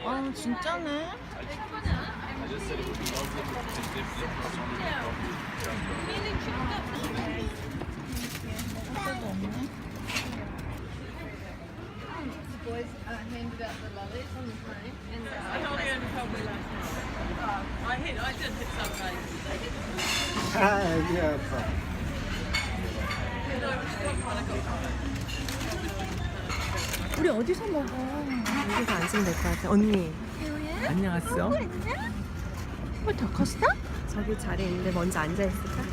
아 진짜네. 때도 없네. Boys handed out the lollies on the phone. And I did hit some days. Yeah. 우리 어디서 먹어? 여기서 앉으면 될 것 같아. 언니. 안녕하세요. 왜 더 컸어? 저기 자리에 있는데 먼저 앉아있을까?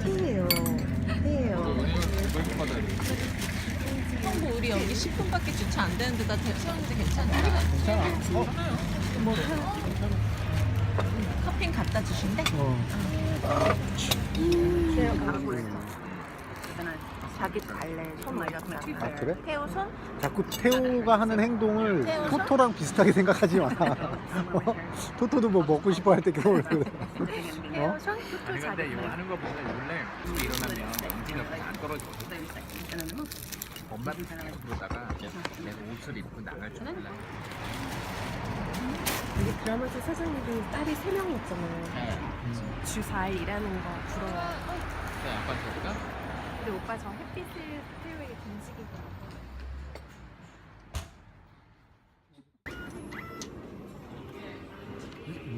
띠예요. 형부 우리 여기 10분밖에 주차 안 되는 데다 세우는데 괜찮아? 뭐 커피 갖다 주신대? 자기 갈래 손 말렸다. 아 그래? 태우 손? 자꾸 태호가 하는 행동을 태호서? 토토랑 비슷하게 생각하지 마. 토토도 뭐 먹고 싶어 할 때 겨울 그래. 태우 손? 토토 아니 근데 자기 이거 하는 거 보면 원래 이렇게 일어나면 엄지가 안 떨어지거든. 엄마 그러다가 내가 옷을 입고 나갈 줄 몰라. 우리 드라마에서 사장님이 딸이 3명이 있잖아요. 주 4일 일하는 거 부러워. 네, 아빠 볼까? 근데 오빠 저 햇빛을 태우에게 던지기더라고.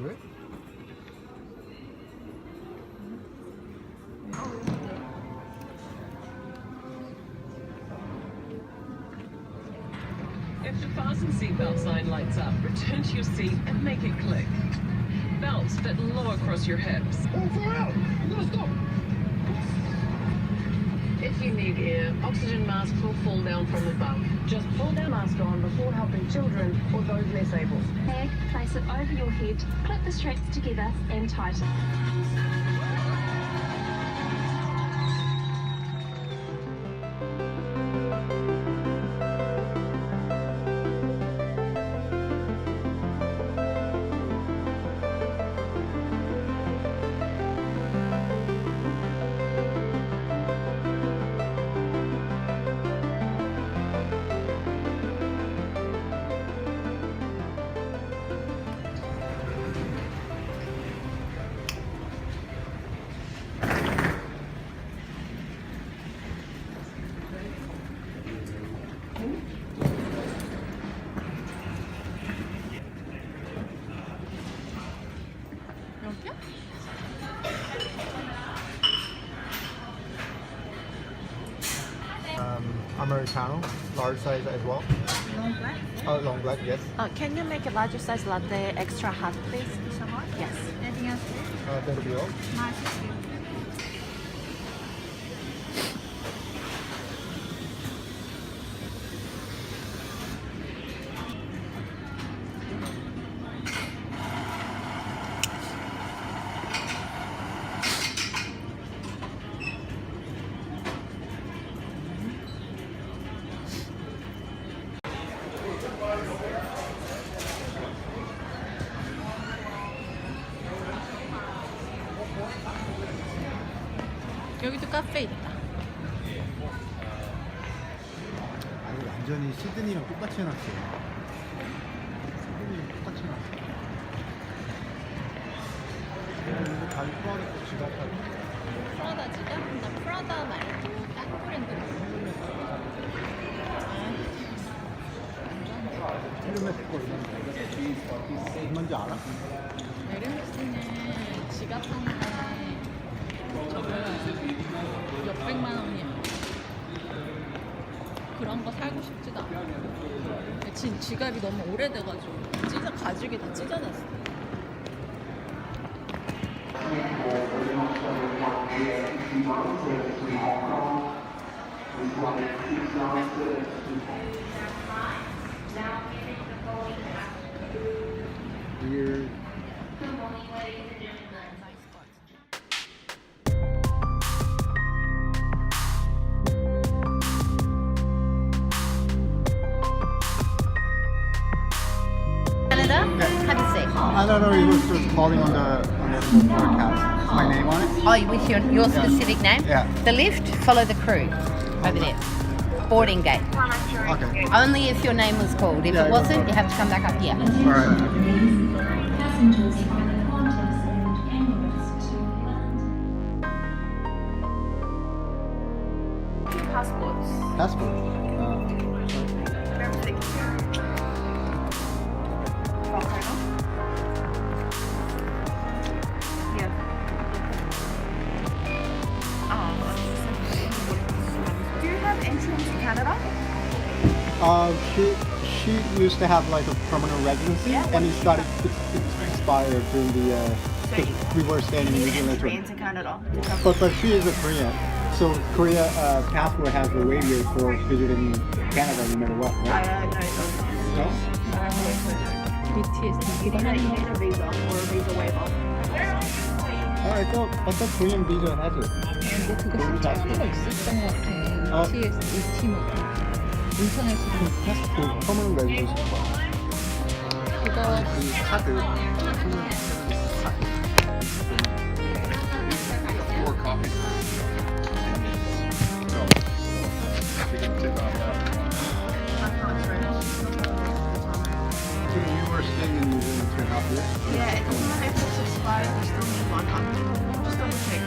왜? If the fasten seatbelt sign lights up, return to your seat and make it click. Belts fit low across your hips. If you need air, oxygen masks will fall down from above. Just pull their mask on before helping children or those less able. Bag, place it over your head, clip the straps together and tighten. 여기야? Americano, large size as well. Long black? Long black, yes. Can you make a larger size latte extra hot, please? so hot. Yes. Anything else, please? That'll be all. Nice. Thank you. 여기도 카페 있다. 아니 완전히 시드니랑 똑같이 해놨어요. 시드니랑 똑같이 해놨어. 이거 다 프라다 지갑하고. 프라다 지갑? 나 프라다 말고 딴 브랜드 헤르메스 거 얼마인지 얼마인지 알아? 에르메스는 지갑 하나에 저거 몇백만 원이야. 그런 거 살고 싶지도 않아. 지갑이 너무 오래돼가지고 가죽이 다 찢어졌어. Weird. Canada, have a seat. I don't know, he was just calling on the forecast. my name on it? Oh, with your specific name? Yeah. The lift, follow the crew over there. Boarding gate. Okay. Only if your name was called. If Yeah, it no wasn't, problem. you have to come back up here. All right. Passengers have Qantas and Emirates to land. Passports. Passport. Volcano. Yeah. Do you have entry into Canada? She used to have like a permanent residency, and it started to expire during the. We were staying in New Zealand. Entry into Canada. But she is a Korean, so Korea passport has a waiver for visiting Canada no matter what, right? No. BTS You need a visa or a visa waiver. I thought Korean visa has it. 근데 그거 진짜 필요가 있었던 것 같아. BTS 팀은 인터넷으로 패스포트 permanent residency. 그거 카드. Four copies. So we were staying in New Zealand 2.5 years. Yeah, it doesn't matter if it's expired, we still need one. Just double check.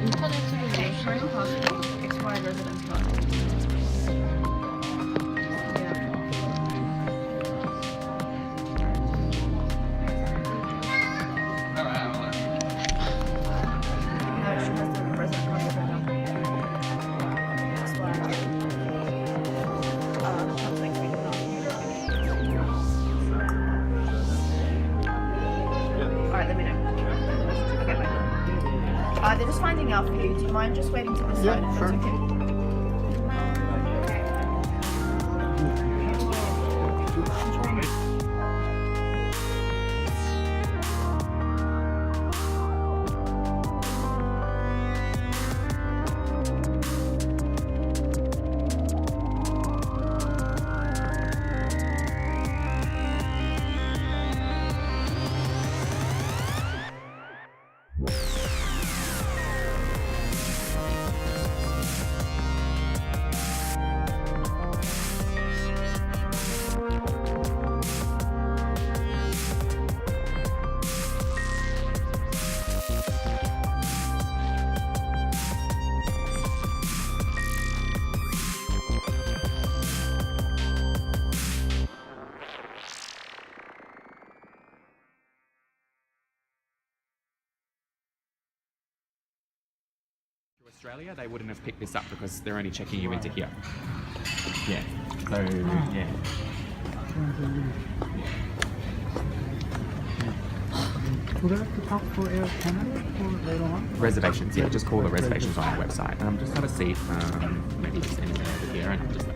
인터넷으로 Korean passport, expired residence card. Yeah. No, she has the resident card with her now. That's why something we don't know. Alright, let me know. Okay, bye. They're just finding out for you. Do you mind just waiting to the side? Yeah, if sure. that's okay? Australia, they wouldn't have picked this up because they're only checking you into here. Yeah. So yeah. Would I have to talk for Air Canada for later on? Reservations. Yeah. Just call the reservations on our website. Just have a seat. Maybe just anything over here and just.